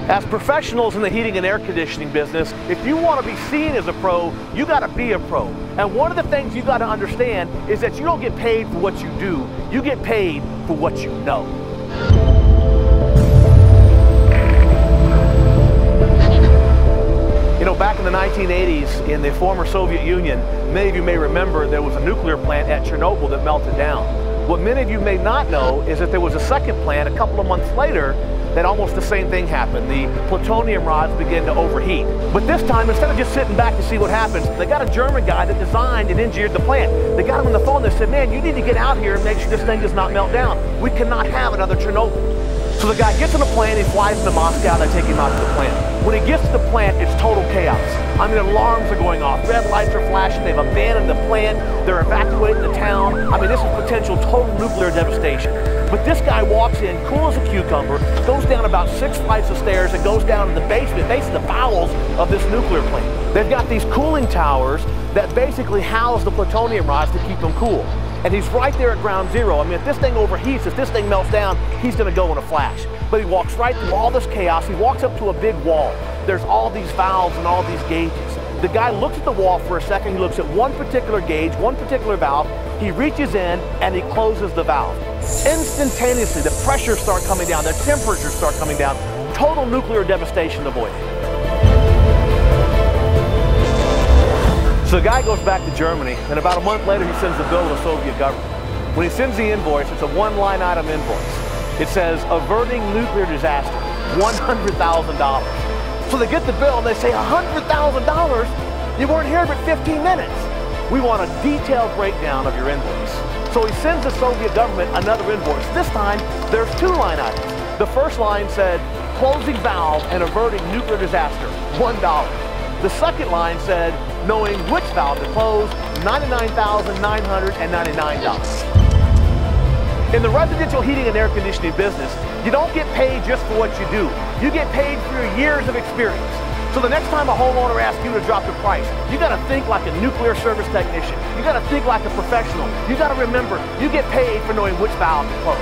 As professionals in the heating and air conditioning business, if you want to be seen as a pro, you got to be a pro. And one of the things you got to understand is that you don't get paid for what you do, you get paid for what you know. You know, back in the 1980s in the former Soviet Union, many of you may remember there was a nuclear plant at Chernobyl that melted down. What many of you may not know is that there was a second plant a couple of months later that almost the same thing happened. The plutonium rods began to overheat. But this time, instead of just sitting back to see what happens, they got a German guy that designed and engineered the plant. They got him on the phone. They said, man, you need to get out here and make sure this thing does not melt down. We cannot have another Chernobyl. So the guy gets on the plane, he flies into Moscow, they take him out to the plant. When he gets to the plant, it's total chaos. I mean, alarms are going off, red lights are flashing, they've abandoned the plant, they're evacuating the town. I mean, this is potential total nuclear devastation. But this guy walks in, cool as a cucumber, goes down about 6 flights of stairs and goes down to the basement, basically the bowels of this nuclear plant. They've got these cooling towers that basically house the plutonium rods to keep them cool. And he's right there at ground zero. I mean, if this thing overheats, if this thing melts down, he's gonna go in a flash. But he walks right through all this chaos. He walks up to a big wall. There's all these valves and all these gauges. The guy looks at the wall for a second. He looks at one particular gauge, one particular valve. He reaches in and he closes the valve. Instantaneously, the pressures start coming down, the temperatures start coming down. Total nuclear devastation avoided. So the guy goes back to Germany, and about a month later he sends the bill to the Soviet government. When he sends the invoice, it's a one-line item invoice. It says, averting nuclear disaster, $100,000. So they get the bill and they say, $100,000? You weren't here but 15 minutes. We want a detailed breakdown of your invoice. So he sends the Soviet government another invoice. This time, there's 2 line items. The first line said, closing valve and averting nuclear disaster, $1. The second line said, knowing which valve to close, $99,999. In the residential heating and air conditioning business, you don't get paid just for what you do. You get paid for your years of experience. So the next time a homeowner asks you to drop the price, you gotta think like a nuclear service technician. You gotta think like a professional. You gotta remember, you get paid for knowing which valve to close.